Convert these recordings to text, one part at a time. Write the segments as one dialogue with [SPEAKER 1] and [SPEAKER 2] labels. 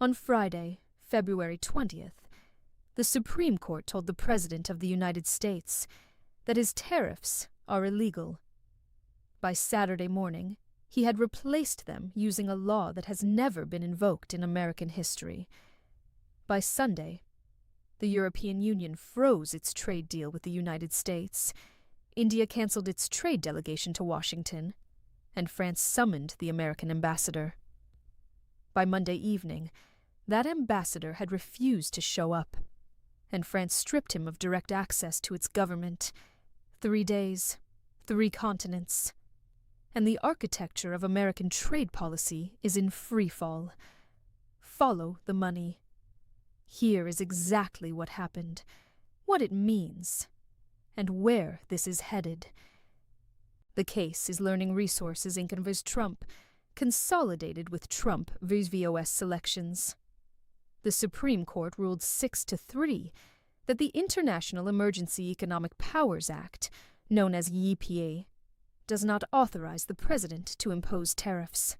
[SPEAKER 1] On Friday, February 20th, the Supreme Court told the President of the United States that his tariffs are illegal. By Saturday morning, he had replaced them using a law that has never been invoked in American history. By Sunday, the European Union froze its trade deal with the United States, India canceled its trade delegation to Washington, and France summoned the American ambassador. By Monday evening, that ambassador had refused to show up, and France stripped him of direct access to its government. 3 days, 3 continents, and the architecture of American trade policy is in free fall. Follow the money. Here is exactly what happened, what it means, and where this is headed. The case is Learning Resources Inc. vs. Trump, consolidated with Trump vs. VOS selections. The Supreme Court ruled 6-3 that the International Emergency Economic Powers Act, known as IEEPA, does not authorize the President to impose tariffs.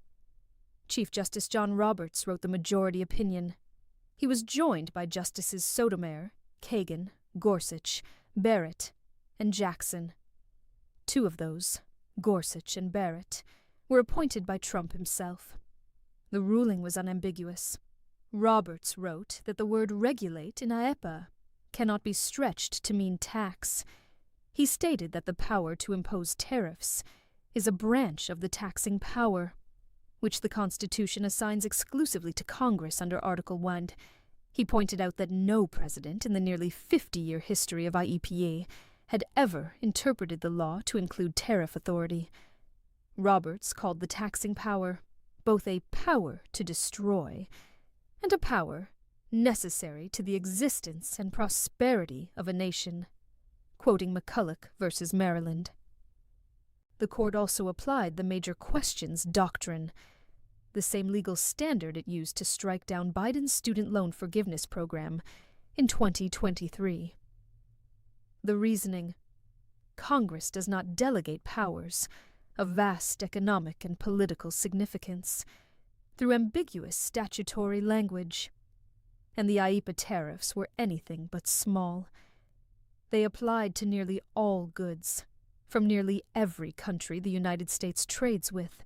[SPEAKER 1] Chief Justice John Roberts wrote the majority opinion. He was joined by Justices Sotomayor, Kagan, Gorsuch, Barrett, and Jackson. 2 of those, Gorsuch and Barrett, were appointed by Trump himself. The ruling was unambiguous. Roberts wrote that the word regulate in IEEPA cannot be stretched to mean tax. He stated that the power to impose tariffs is a branch of the taxing power, which the Constitution assigns exclusively to Congress under Article 1. He pointed out that no president in the nearly 50-year history of IEEPA had ever interpreted the law to include tariff authority. Roberts called the taxing power both a power to destroy and a power necessary to the existence and prosperity of a nation, quoting McCulloch v. Maryland. The court also applied the major questions doctrine, the same legal standard it used to strike down Biden's student loan forgiveness program in 2023. The reasoning: Congress does not delegate powers of vast economic and political significance through ambiguous statutory language, and the IEEPA tariffs were anything but small. They applied to nearly all goods, from nearly every country the United States trades with,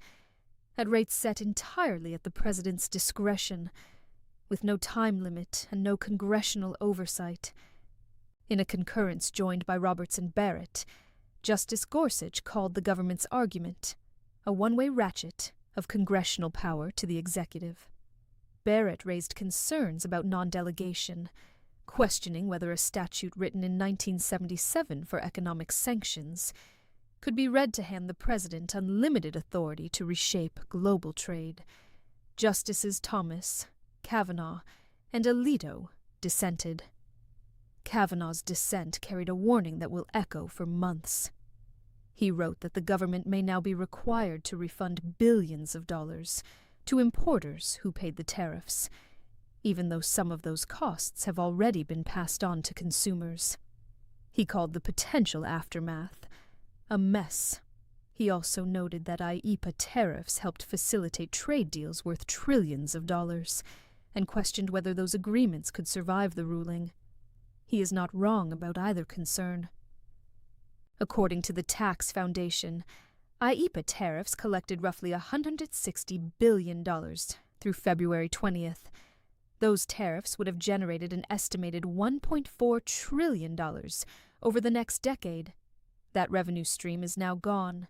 [SPEAKER 1] at rates set entirely at the President's discretion, with no time limit and no congressional oversight. In a concurrence joined by Roberts and Barrett, Justice Gorsuch called the government's argument a one-way ratchet of congressional power to the executive. Barrett raised concerns about non-delegation, questioning whether a statute written in 1977 for economic sanctions could be read to hand the president unlimited authority to reshape global trade. Justices Thomas, Kavanaugh, and Alito dissented. Kavanaugh's dissent carried a warning that will echo for months. He wrote that the government may now be required to refund billions of dollars to importers who paid the tariffs, even though some of those costs have already been passed on to consumers. He called the potential aftermath a mess. He also noted that IEEPA tariffs helped facilitate trade deals worth trillions of dollars, and questioned whether those agreements could survive the ruling. He is not wrong about either concern. According to the Tax Foundation, IEEPA tariffs collected roughly $160 billion through February 20th. Those tariffs would have generated an estimated $1.4 trillion over the next decade. That revenue stream is now gone.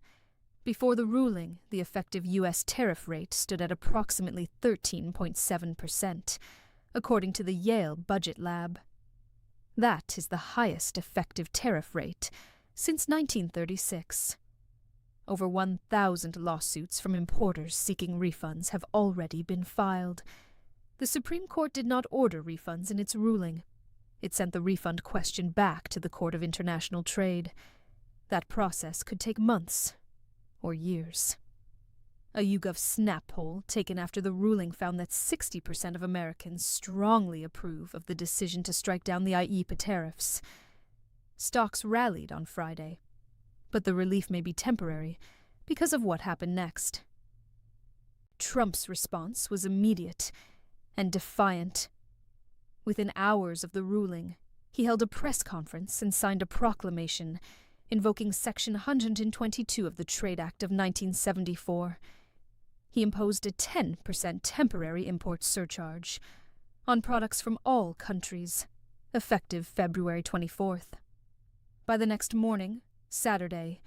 [SPEAKER 1] Before the ruling, the effective U.S. tariff rate stood at approximately 13.7%, according to the Yale Budget Lab. That is the highest effective tariff rate since 1936. Over 1,000 lawsuits from importers seeking refunds have already been filed. The Supreme Court did not order refunds in its ruling. It sent the refund question back to the Court of International Trade. That process could take months or years. A YouGov Snap poll taken after the ruling found that 60% of Americans strongly approve of the decision to strike down the IEEPA tariffs. Stocks rallied on Friday, but the relief may be temporary because of what happened next. Trump's response was immediate, and defiant. Within hours of the ruling, he held a press conference and signed a proclamation invoking Section 122 of the Trade Act of 1974. He imposed a 10% temporary import surcharge on products from all countries, effective February 24th. By the next morning, Saturday,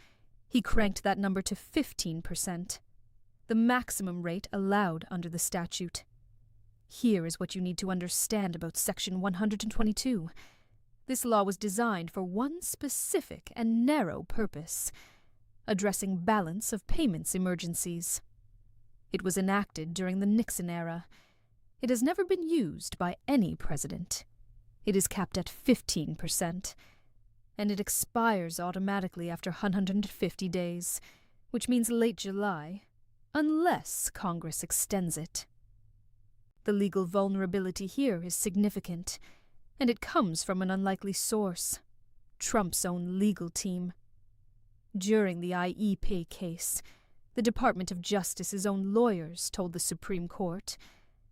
[SPEAKER 1] he cranked that number to 15%, the maximum rate allowed under the statute. Here is what you need to understand about Section 122. This law was designed for one specific and narrow purpose: addressing balance of payments emergencies. It was enacted during the Nixon-era. It has never been used by any president. It is capped at 15%, and it expires automatically after 150 days, which means late July, unless Congress extends it. The legal vulnerability here is significant, and it comes from an unlikely source: Trump's own legal team. During the IEEPA case, the Department of Justice's own lawyers told the Supreme Court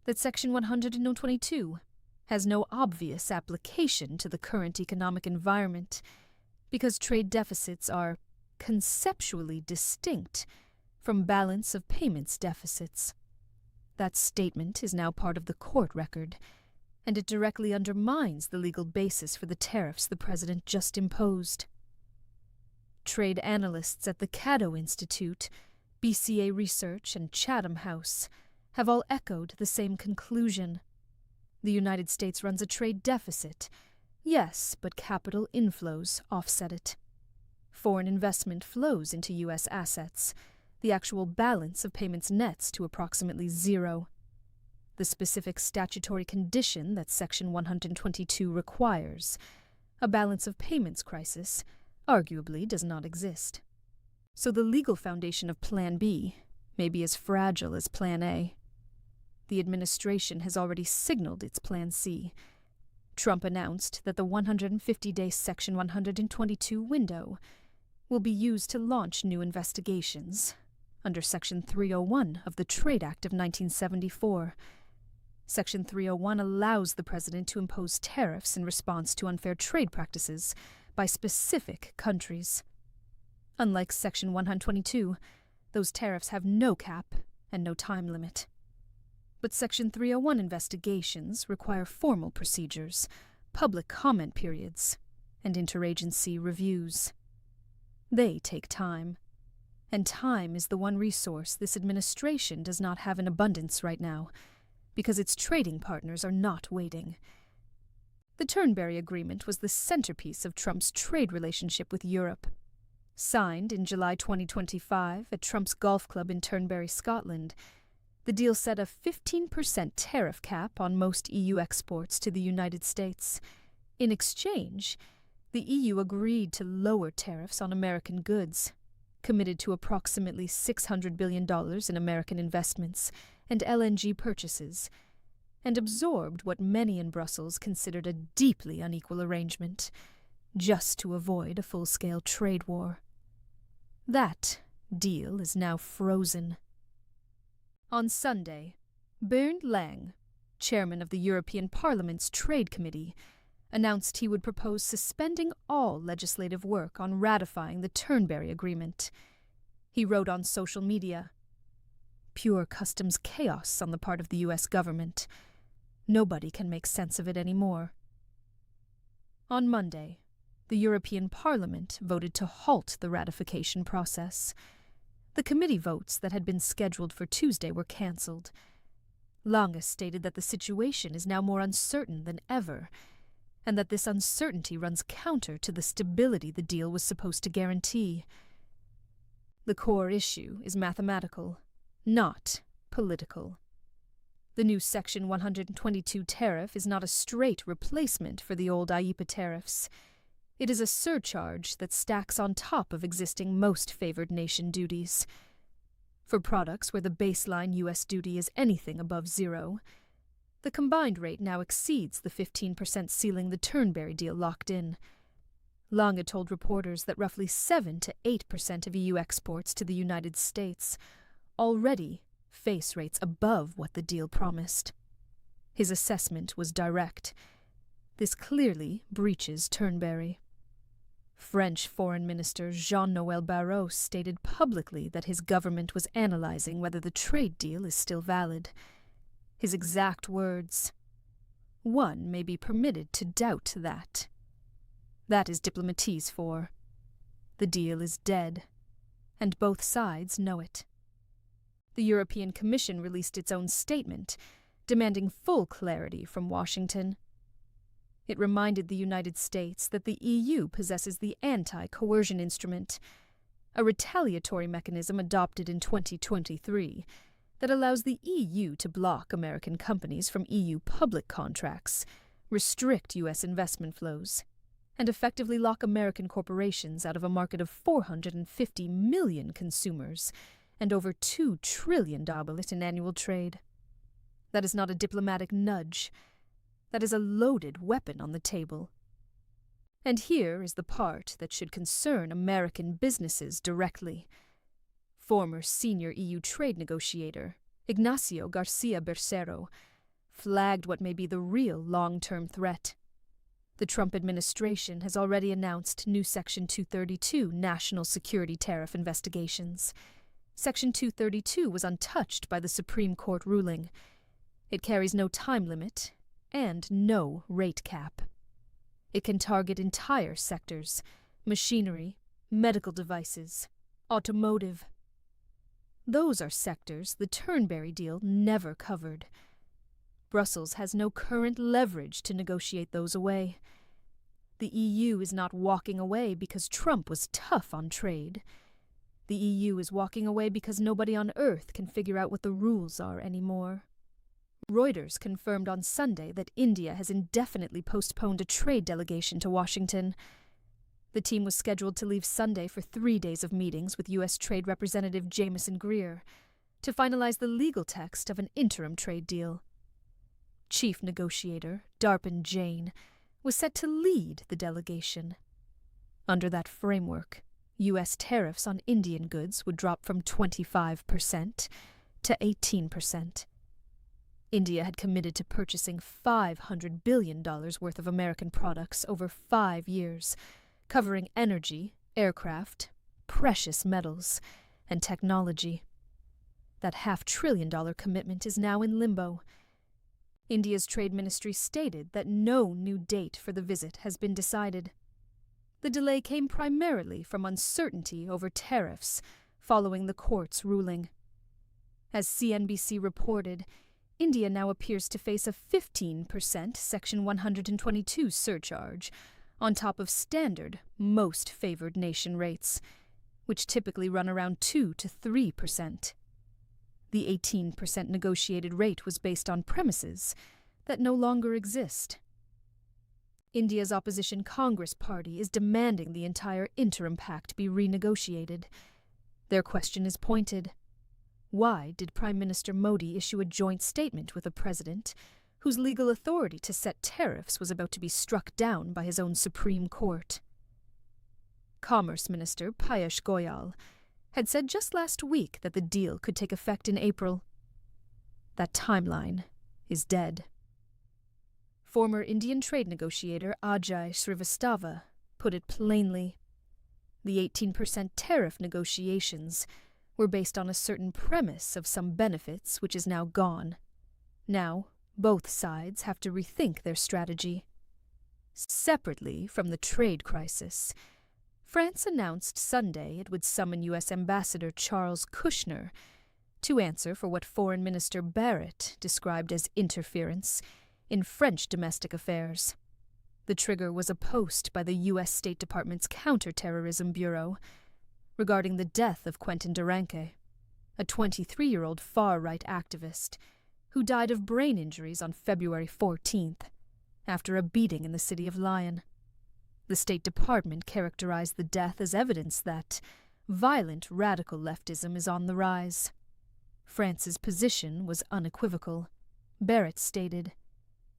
[SPEAKER 1] that Section 122 has no obvious application to the current economic environment because trade deficits are conceptually distinct from balance of payments deficits. That statement is now part of the court record, and it directly undermines the legal basis for the tariffs the president just imposed. Trade analysts at the Cato Institute, BCA Research, and Chatham House have all echoed the same conclusion. The United States runs a trade deficit, yes, but capital inflows offset it. Foreign investment flows into U.S. assets. The actual balance of payments nets to approximately zero. The specific statutory condition that Section 122 requires, a balance of payments crisis, arguably does not exist. So the legal foundation of Plan B may be as fragile as Plan A. The administration has already signaled its Plan C. Trump announced that the 150-day Section 122 window will be used to launch new investigations under Section 301 of the Trade Act of 1974. Section 301 allows the president to impose tariffs in response to unfair trade practices by specific countries. Unlike Section 122, those tariffs have no cap and no time limit. But Section 301 investigations require formal procedures, public comment periods, and interagency reviews. They take time, and time is the one resource this administration does not have in abundance right now, because its trading partners are not waiting. The Turnberry Agreement was the centerpiece of Trump's trade relationship with Europe. Signed in July 2025 at Trump's golf club in Turnberry, Scotland, the deal set a 15% tariff cap on most EU exports to the United States. In exchange, the EU agreed to lower tariffs on American goods, committed to approximately $600 billion in American investments and LNG purchases, and absorbed what many in Brussels considered a deeply unequal arrangement, just to avoid a full-scale trade war. That deal is now frozen. On Sunday, Bernd Lange, chairman of the European Parliament's Trade Committee, announced he would propose suspending all legislative work on ratifying the Turnberry Agreement. He wrote on social media, "Pure customs chaos on the part of the U.S. government. Nobody can make sense of it anymore." On Monday, the European Parliament voted to halt the ratification process. The committee votes that had been scheduled for Tuesday were cancelled. Lange stated that the situation is now more uncertain than ever, and that this uncertainty runs counter to the stability the deal was supposed to guarantee. The core issue is mathematical, not political. The new Section 122 tariff is not a straight replacement for the old IEEPA tariffs. It is a surcharge that stacks on top of existing most favored nation duties. For products where the baseline U.S. duty is anything above zero, the combined rate now exceeds the 15% ceiling the Turnberry deal locked in. Lange told reporters that roughly 7 to 8% of EU exports to the United States already face rates above what the deal promised. His assessment was direct. This clearly breaches Turnberry. French Foreign Minister Jean-Noël Barrot stated publicly that his government was analyzing whether the trade deal is still valid. His exact words, "One may be permitted to doubt that." That is diplomatese for, the deal is dead, and both sides know it. The European Commission released its own statement, demanding full clarity from Washington. It reminded the United States that the EU possesses the anti-coercion instrument, a retaliatory mechanism adopted in 2023 that allows the EU to block American companies from EU public contracts, restrict U.S. investment flows, and effectively lock American corporations out of a market of 450 million consumers and over $2 trillion in annual trade. That is not a diplomatic nudge. That is a loaded weapon on the table. And here is the part that should concern American businesses directly. Former senior EU trade negotiator, Ignacio Garcia Bercero, flagged what may be the real long-term threat. The Trump administration has already announced new Section 232 national security tariff investigations. Section 232 was untouched by the Supreme Court ruling. It carries no time limit and no rate cap. It can target entire sectors: machinery, medical devices, automotive. Those are sectors the Turnberry deal never covered. Brussels has no current leverage to negotiate those away. The EU is not walking away because Trump was tough on trade. The EU is walking away because nobody on earth can figure out what the rules are anymore. Reuters confirmed on Sunday that India has indefinitely postponed a trade delegation to Washington. The team was scheduled to leave Sunday for 3 days of meetings with U.S. Trade Representative Jamieson Greer to finalize the legal text of an interim trade deal. Chief negotiator Darpan Jain was set to lead the delegation. Under that framework, U.S. tariffs on Indian goods would drop from 25% to 18%. India had committed to purchasing $500 billion worth of American products over 5 years, covering energy, aircraft, precious metals, and technology. That $500 billion commitment is now in limbo. India's trade ministry stated that no new date for the visit has been decided. The delay came primarily from uncertainty over tariffs following the court's ruling. As CNBC reported, India now appears to face a 15% Section 122 surcharge on top of standard most favored nation rates, which typically run around 2 to 3%. The 18% negotiated rate was based on premises that no longer exist. India's opposition Congress Party is demanding the entire interim pact be renegotiated. Their question is pointed. Why did Prime Minister Modi issue a joint statement with a president whose legal authority to set tariffs was about to be struck down by his own Supreme Court? Commerce Minister Piyush Goyal had said just last week that the deal could take effect in April. That timeline is dead. Former Indian trade negotiator Ajay Srivastava put it plainly. The 18% tariff negotiations were based on a certain premise of some benefits which is now gone. Now, both sides have to rethink their strategy. Separately from the trade crisis, France announced Sunday it would summon U.S. Ambassador Charles Kushner to answer for what Foreign Minister Barrett described as interference in French domestic affairs. The trigger was a post by the U.S. State Department's Counterterrorism Bureau regarding the death of Quentin Duranque, a 23-year-old far-right activist who died of brain injuries on February 14th after a beating in the city of Lyon. The State Department characterized the death as evidence that violent radical leftism is on the rise. France's position was unequivocal. Barrett stated,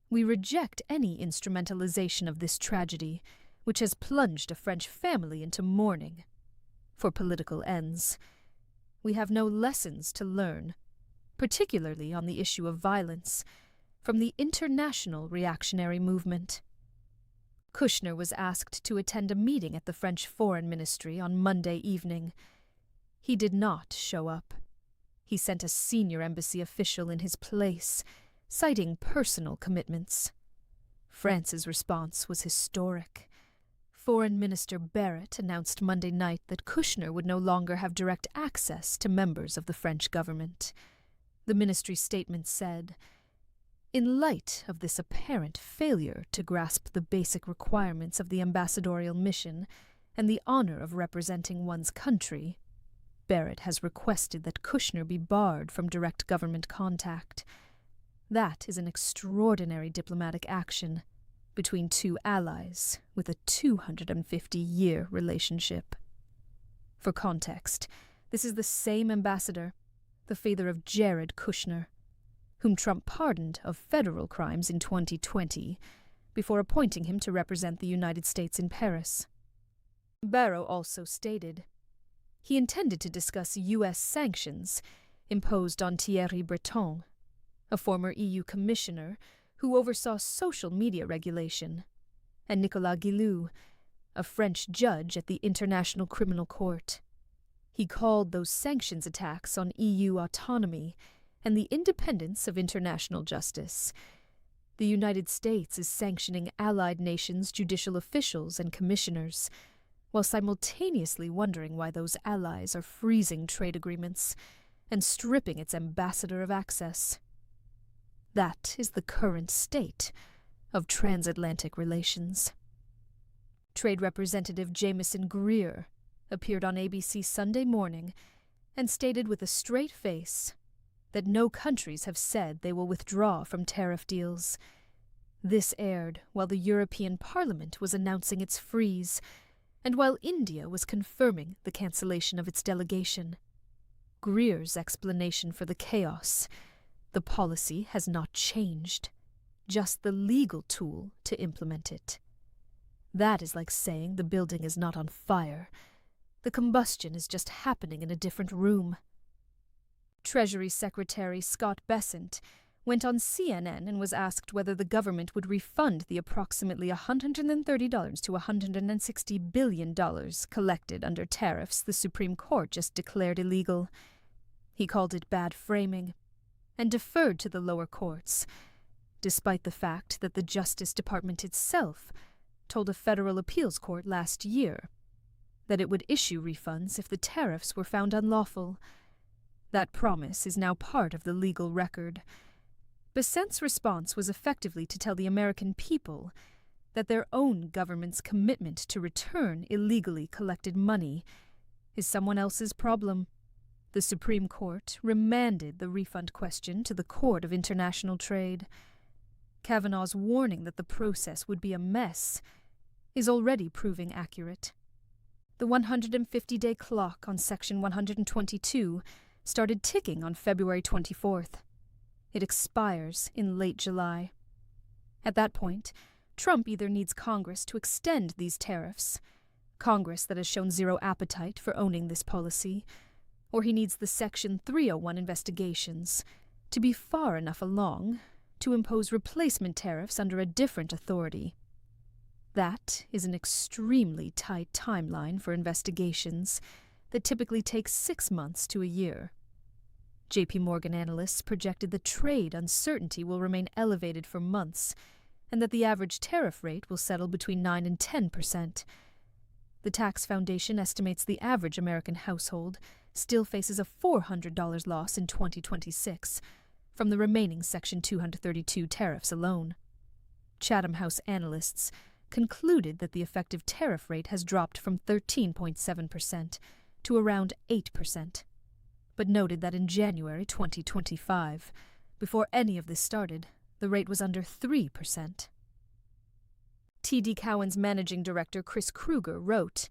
[SPEAKER 1] "We reject any instrumentalization of this tragedy, which has plunged a French family into mourning, for political ends. We have no lessons to learn, particularly on the issue of violence, from the international reactionary movement. Kushner was asked to attend a meeting at the French Foreign Ministry on Monday evening. He did not show up. He sent a senior embassy official in his place, citing personal commitments. France's response was historic. Foreign Minister Barrett announced Monday night that Kushner would no longer have direct access to members of the French government. The ministry statement said, "In light of this apparent failure to grasp the basic requirements of the ambassadorial mission and the honor of representing one's country, Barrett has requested that Kushner be barred from direct government contact. That is an extraordinary diplomatic action between two allies with a 250-year relationship." For context, this is the same ambassador, the father of Jared Kushner, whom Trump pardoned of federal crimes in 2020 before appointing him to represent the United States in Paris. Barrot also stated he intended to discuss U.S. sanctions imposed on Thierry Breton, a former EU commissioner who oversaw social media regulation, and Nicolas Guillou, a French judge at the International Criminal Court. He called those sanctions attacks on EU autonomy and the independence of international justice. The United States is sanctioning allied nations' judicial officials and commissioners, while simultaneously wondering why those allies are freezing trade agreements and stripping its ambassador of access. That is the current state of transatlantic relations. Trade Representative Jameson Greer appeared on ABC Sunday morning and stated with a straight face that no countries have said they will withdraw from tariff deals. This aired while the European Parliament was announcing its freeze, and while India was confirming the cancellation of its delegation. Greer's explanation for the chaos: the policy has not changed, just the legal tool to implement it. That is like saying the building is not on fire. The combustion is just happening in a different room. Treasury Secretary Scott Bessent went on CNN and was asked whether the government would refund the approximately $130 to $160 billion collected under tariffs the Supreme Court just declared illegal. He called it bad framing and deferred to the lower courts, despite the fact that the Justice Department itself told a federal appeals court last year that it would issue refunds if the tariffs were found unlawful. That promise is now part of the legal record. Bessent's response was effectively to tell the American people that their own government's commitment to return illegally collected money is someone else's problem. The Supreme Court remanded the refund question to the Court of International Trade. Kavanaugh's warning that the process would be a mess is already proving accurate. The 150-day clock on Section 122 started ticking on February 24th. It expires in late July. At that point, Trump either needs Congress to extend these tariffs, Congress that has shown zero appetite for owning this policy, or he needs the Section 301 investigations to be far enough along to impose replacement tariffs under a different authority. That is an extremely tight timeline for investigations that typically take 6 months to a year. J.P. Morgan analysts projected that trade uncertainty will remain elevated for months, and that the average tariff rate will settle between 9% and 10%. The Tax Foundation estimates the average American household still faces a $400 loss in 2026 from the remaining Section 232 tariffs alone. Chatham House analysts concluded that the effective tariff rate has dropped from 13.7% to around 8%, but noted that in January 2025, before any of this started, the rate was under 3%. TD Cowen's managing director Chris Kruger wrote,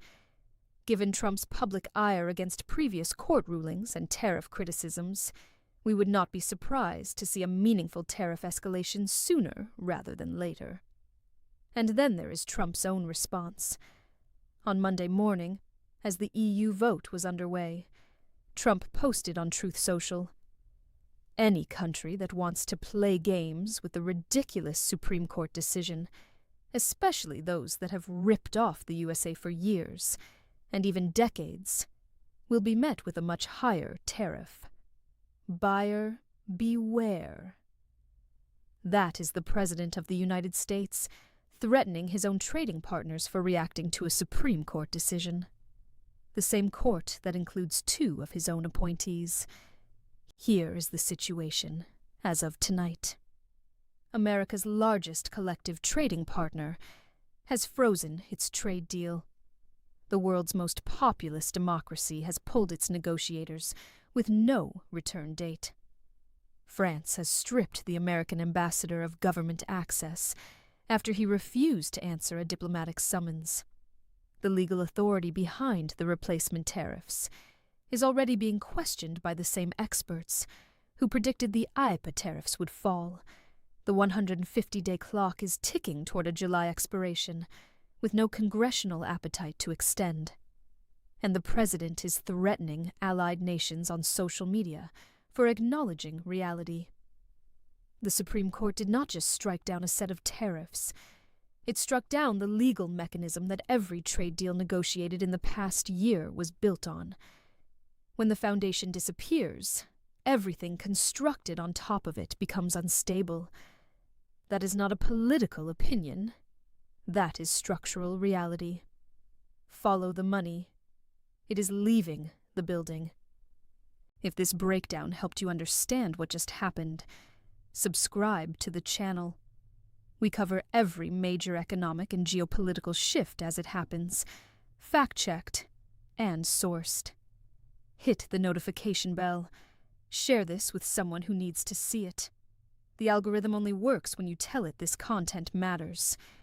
[SPEAKER 1] "Given Trump's public ire against previous court rulings and tariff criticisms, we would not be surprised to see a meaningful tariff escalation sooner rather than later." And then there is Trump's own response. On Monday morning, as the EU vote was underway, Trump posted on Truth Social, Any country that wants to play games with the ridiculous Supreme Court decision, especially those that have ripped off the USA for years, and even decades, will be met with a much higher tariff. Buyer beware. That is the President of the United States, threatening his own trading partners for reacting to a Supreme Court decision. The same court that includes 2 of his own appointees. Here is the situation, as of tonight. America's largest collective trading partner has frozen its trade deal. The world's most populous democracy has pulled its negotiators with no return date. France has stripped the American ambassador of government access after he refused to answer a diplomatic summons. The legal authority behind the replacement tariffs is already being questioned by the same experts who predicted the IEEPA tariffs would fall. The 150-day clock is ticking toward a July expiration, with no congressional appetite to extend. And the president is threatening allied nations on social media for acknowledging reality. The Supreme Court did not just strike down a set of tariffs. It struck down the legal mechanism that every trade deal negotiated in the past year was built on. When the foundation disappears, everything constructed on top of it becomes unstable. That is not a political opinion. That is structural reality. Follow the money. It is leaving the building. If this breakdown helped you understand what just happened, subscribe to the channel. We cover every major economic and geopolitical shift as it happens, fact-checked and sourced. Hit the notification bell. Share this with someone who needs to see it. The algorithm only works when you tell it this content matters.